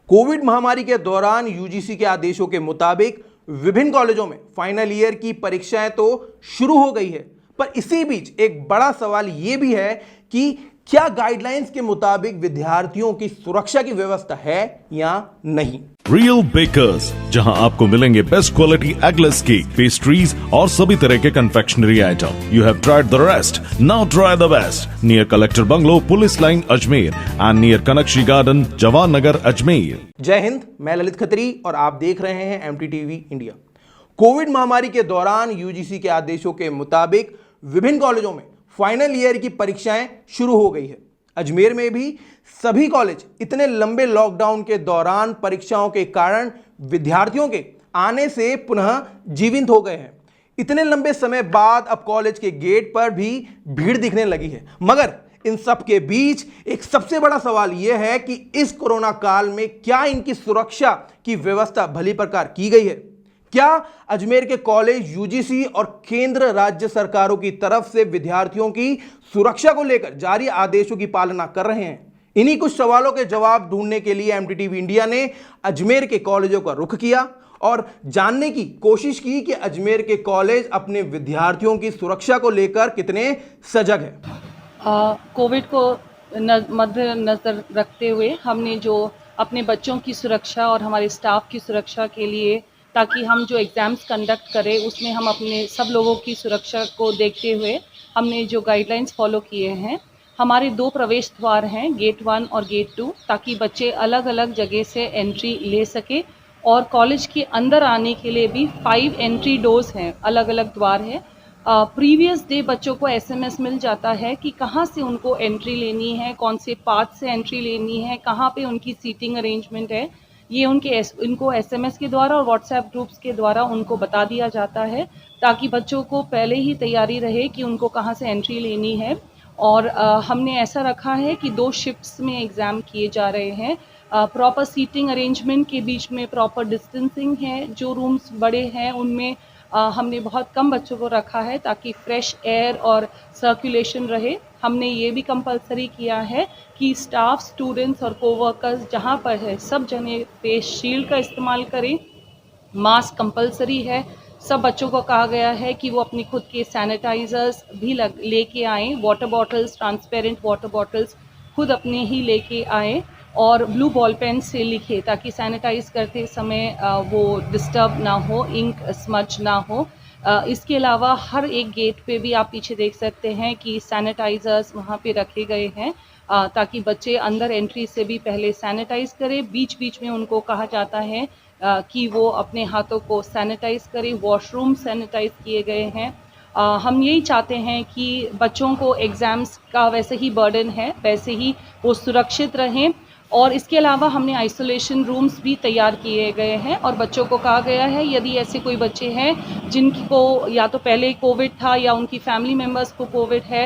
Covid महामारी के दौरान यूजीसी के आदेशों के मुताबिक विभिन्न कॉलेजों में फाइनल ईयर की परीक्षाएं तो शुरू हो गई है, पर इसी बीच एक बड़ा सवाल यह भी है कि क्या गाइडलाइंस के मुताबिक विद्यार्थियों की सुरक्षा की व्यवस्था है या नहीं। रियल बेकर्स, जहां आपको मिलेंगे best quality eggless cake, pastries और सभी तरह के confectionery item. You have tried the rest, now try the best. Near collector bungalow, police line, Ajmer and near Kankashi garden, Jawan Nagar, Ajmer. जय हिंद, मैं ललित खत्री और आप देख रहे हैं MTTV इंडिया। कोविड महामारी के दौरान यूजीसी के आदेशों के मुताबिक विभिन्न कॉलेजों में फाइनल ईयर की परीक्षाएं शुरू हो गई है। अजमेर में भी सभी कॉलेज इतने लंबे लॉकडाउन के दौरान परीक्षाओं के कारण विद्यार्थियों के आने से पुनः जीवंत हो गए हैं। इतने लंबे समय बाद अब कॉलेज के गेट पर भी भीड़ दिखने लगी है, मगर इन सब के बीच एक सबसे बड़ा सवाल यह है कि इस कोरोना काल में क्या इनकी सुरक्षा की व्यवस्था भली प्रकार की गई है। क्या अजमेर के कॉलेज यूजीसी और केंद्र राज्य सरकारों की तरफ से विद्यार्थियों की सुरक्षा को लेकर जारी आदेशों की पालना कर रहे हैं। इन्हीं कुछ सवालों के जवाब ढूंढने के लिए MTTV इंडिया ने अजमेर के कॉलेजों का रुख किया और जानने की कोशिश की कि अजमेर के कॉलेज अपने विद्यार्थियों की सुरक्षा को लेकर कितने सजग हैं। कोविड को मद्देनजर रखते हुए हमने जो अपने बच्चों की सुरक्षा और हमारे स्टाफ की सुरक्षा के लिए, ताकि हम जो एग्ज़ाम्स कंडक्ट करें उसमें हम अपने सब लोगों की सुरक्षा को देखते हुए हमने जो गाइडलाइंस फॉलो किए हैं। हमारे 2 प्रवेश द्वार हैं, गेट 1 और गेट 2, ताकि बच्चे अलग अलग जगह से एंट्री ले सके। और कॉलेज के अंदर आने के लिए भी 5 एंट्री डोर्स हैं, अलग अलग द्वार हैं। प्रीवियस डे बच्चों को SMS मिल जाता है कि कहाँ से उनको एंट्री लेनी है, कौन से पाथ से एंट्री लेनी है, कहाँ पे उनकी सीटिंग अरेंजमेंट है। ये इनको SMS के द्वारा और WhatsApp ग्रुप्स के द्वारा उनको बता दिया जाता है, ताकि बच्चों को पहले ही तैयारी रहे कि उनको कहाँ से एंट्री लेनी है। और हमने ऐसा रखा है कि 2 शिफ्ट्स में एग्ज़ाम किए जा रहे हैं। प्रॉपर सीटिंग अरेंजमेंट के बीच में प्रॉपर डिस्टेंसिंग है। जो रूम्स बड़े हैं उनमें हमने बहुत कम बच्चों को रखा है ताकि फ्रेश एयर और सर्कुलेशन रहे। हमने ये भी कंपलसरी किया है कि स्टाफ, स्टूडेंट्स और कोवर्कर्स जहाँ पर है सब जने फेस शील्ड का इस्तेमाल करें। मास्क कंपलसरी है। सब बच्चों को कहा गया है कि वो अपनी खुद के सैनिटाइज़र्स भी लेके आएँ। Water bottles, transparent water bottles खुद अपने ही लेके आएँ और ब्लू बॉल पेन से लिखे, ताकि सैनिटाइज़ करते समय वो डिस्टर्ब ना हो, इंक स्मज ना हो। इसके अलावा हर एक गेट पे भी आप पीछे देख सकते हैं कि सैनिटाइज़र्स वहाँ पे रखे गए हैं, ताकि बच्चे अंदर एंट्री से भी पहले सैनिटाइज़ करें। बीच बीच में उनको कहा जाता है कि वो अपने हाथों को सैनिटाइज़ करें। वॉशरूम सैनिटाइज़ किए गए हैं। हम यही चाहते हैं कि बच्चों को एग्ज़ाम्स का वैसे ही बर्डन है, वैसे ही वो सुरक्षित रहें। और इसके अलावा हमने आइसोलेशन रूम्स भी तैयार किए गए हैं और बच्चों को कहा गया है यदि ऐसे कोई बच्चे हैं जिनको या तो पहले कोविड था या उनकी फैमिली मेम्बर्स को कोविड है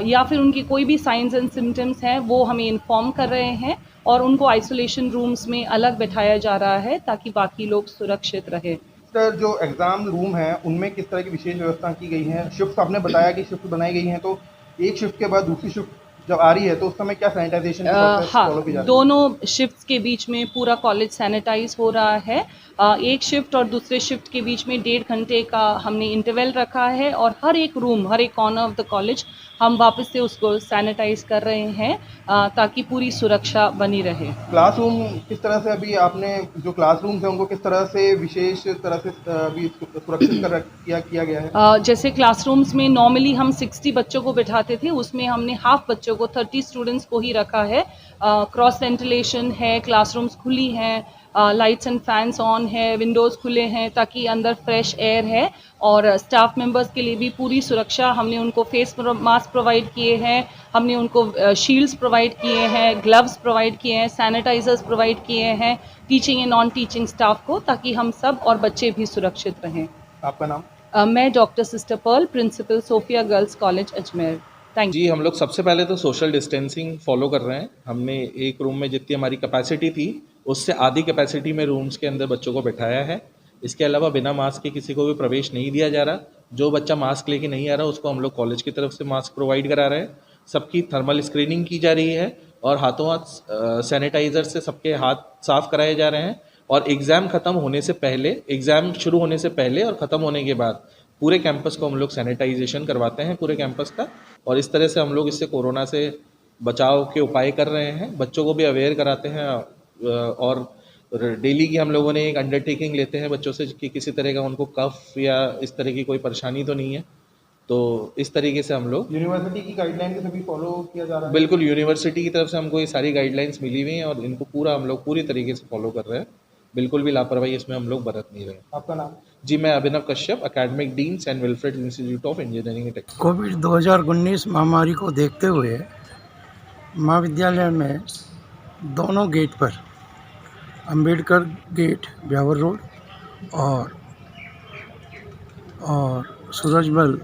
या फिर उनकी कोई भी साइंस एंड सिम्टम्स हैं, वो हमें इन्फॉर्म कर रहे हैं और उनको आइसोलेशन रूम्स में अलग बैठाया जा रहा है ताकि बाकी लोग सुरक्षित रहे। सर, जो एग्ज़ाम रूम है उनमें किस तरह की विशेष व्यवस्था की गई है? शिफ्ट आपने बताया कि शिफ्ट बनाई गई हैं, तो एक शिफ्ट के बाद दूसरी शिफ्ट जब आ रही है तो उस समय क्या सैनिटाइजेशन फॉलो की जा रही है? दोनों शिफ्ट्स के बीच में पूरा कॉलेज सैनिटाइज हो रहा है। एक शिफ्ट और दूसरे शिफ्ट के बीच में 1.5 घंटे का हमने इंटरवल रखा है और हर एक रूम, हर एक कॉर्नर ऑफ द कॉलेज हम वापस से उसको सैनिटाइज कर रहे हैं ताकि पूरी सुरक्षा बनी रहे। क्लासरूम किस तरह से, अभी आपने जो क्लासरूम्स हैं उनको किस तरह से विशेष तरह से अभी सुरक्षित किया गया है? जैसे क्लासरूम्स में नॉर्मली हम 60 बच्चों को बिठाते थे, उसमें हमने हाफ बच्चों को 30 स्टूडेंट्स को ही रखा है। क्रॉस वेंटिलेशन है, क्लासरूम्स खुली हैं, लाइट्स एंड फैंस ऑन है, विंडोज़ खुले हैं ताकि अंदर फ्रेश एयर है। और स्टाफ मेंबर्स के लिए भी पूरी सुरक्षा, हमने उनको फेस मास्क प्रोवाइड किए हैं, हमने उनको शील्ड्स प्रोवाइड किए हैं, ग्लव्स प्रोवाइड किए हैं, सैनिटाइजर्स प्रोवाइड किए हैं teaching and non teaching staff को, ताकि हम सब और बच्चे भी सुरक्षित रहें। आपका नाम? मैं doctor sister Pearl, principal Sophia girls college Ajmer. Thank you ji, हम लोग सबसे पहले तो सोशल डिस्टेंसिंग फॉलो कर रहे हैं। हमने एक रूम में जितनी हमारी कैपेसिटी थी उससे आधी कैपेसिटी में रूम्स के अंदर बच्चों को बैठाया है। इसके अलावा बिना मास्क के किसी को भी प्रवेश नहीं दिया जा रहा। जो बच्चा मास्क लेके नहीं आ रहा उसको हम लोग कॉलेज की तरफ से मास्क प्रोवाइड करा रहे हैं। सबकी थर्मल स्क्रीनिंग की जा रही है और हाथों हाथ सैनिटाइज़र से सबके हाथ साफ कराए जा रहे हैं। और एग्ज़ाम ख़त्म होने से पहले, एग्ज़ाम शुरू होने से पहले और ख़त्म होने के बाद पूरे कैंपस को हम लोग सैनिटाइजेशन करवाते हैं, पूरे कैंपस का। और इस तरह से हम लोग इससे कोरोना से बचाव के उपाय कर रहे हैं, बच्चों को भी अवेयर कराते हैं। और डेली की हम लोगों ने एक अंडरटेकिंग लेते हैं बच्चों से कि किसी तरह का उनको कफ या इस तरह की कोई परेशानी तो नहीं है। तो इस तरीके से हम लोग यूनिवर्सिटी की गाइडलाइन के सभी फॉलो किया जा रहा है। बिल्कुल, यूनिवर्सिटी की तरफ से हमको ये सारी गाइडलाइंस मिली हुई हैं और इनको पूरा हम लोग पूरी तरीके से फॉलो कर रहे हैं। बिल्कुल भी लापरवाही इसमें हम लोग बरत नहीं रहे। आपका नाम? जी, मैं Abhinav Kashyap, academic dean saint Wilfred institute of engineering and technology. COVID 2019 महामारी को देखते हुए महाविद्यालय में दोनों गेट पर, अंबेडकर गेट ब्यावर रोड और सूरजमल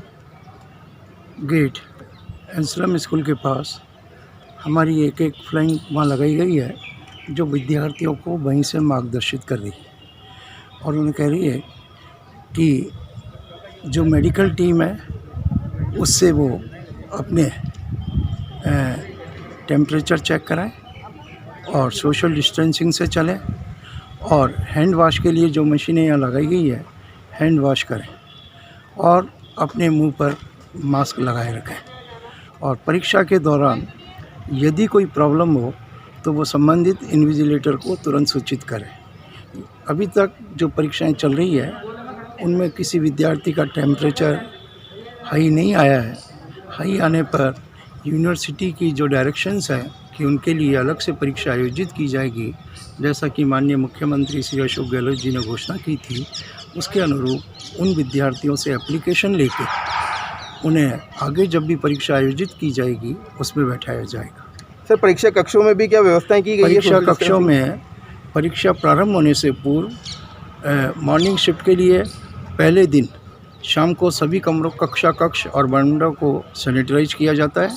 गेट एंसलम स्कूल के पास हमारी एक फ्लाइंग वहाँ लगाई गई है, जो विद्यार्थियों को वहीं से मार्गदर्शित कर रही है। और उन्हें कह रही है कि जो मेडिकल टीम है उससे वो अपने टेम्परेचर चेक कराएं और सोशल डिस्टेंसिंग से चलें, और हैंड वॉश के लिए जो मशीनें यहाँ लगाई गई है हैंड वॉश करें और अपने मुंह पर मास्क लगाए रखें। और परीक्षा के दौरान यदि कोई प्रॉब्लम हो तो वो संबंधित इन्विजिलेटर को तुरंत सूचित करें। अभी तक जो परीक्षाएं चल रही है उनमें किसी विद्यार्थी का टेम्परेचर हाई नहीं आया है। हाई आने पर यूनिवर्सिटी की जो डायरेक्शंस हैं कि उनके लिए अलग से परीक्षा आयोजित की जाएगी, जैसा कि माननीय मुख्यमंत्री श्री अशोक गहलोत जी ने घोषणा की थी, उसके अनुरूप उन विद्यार्थियों से एप्लीकेशन लेकर उन्हें आगे जब भी परीक्षा आयोजित की जाएगी उसमें बैठाया जाएगा। सर, परीक्षा कक्षों में भी क्या व्यवस्थाएं की गई है? परीक्षा कक्षों में परीक्षा प्रारंभ होने से पूर्व मॉर्निंग शिफ्ट के लिए पहले दिन शाम को सभी कमरों, कक्षा कक्ष और बरामदों को सैनिटाइज किया जाता है,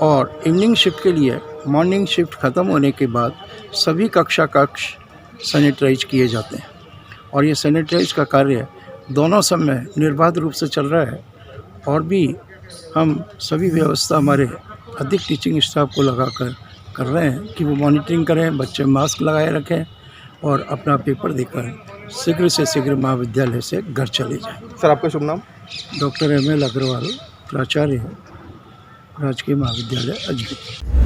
और इवनिंग शिफ्ट के लिए मॉर्निंग शिफ्ट ख़त्म होने के बाद सभी कक्षा कक्ष सैनिटाइज किए जाते हैं। और ये सैनिटाइज का कार्य दोनों समय निर्बाध रूप से चल रहा है। और भी हम सभी व्यवस्था हमारे अधिक टीचिंग स्टाफ को लगाकर कर रहे हैं कि वो मॉनिटरिंग करें, बच्चे मास्क लगाए रखें और अपना पेपर देकर शीघ्र से शीघ्र महाविद्यालय से घर चले जाएं। सर, आपका शुभ नाम? डॉक्टर ML अग्रवाल, प्राचार्य, राजकीय महाविद्यालय अजमेर।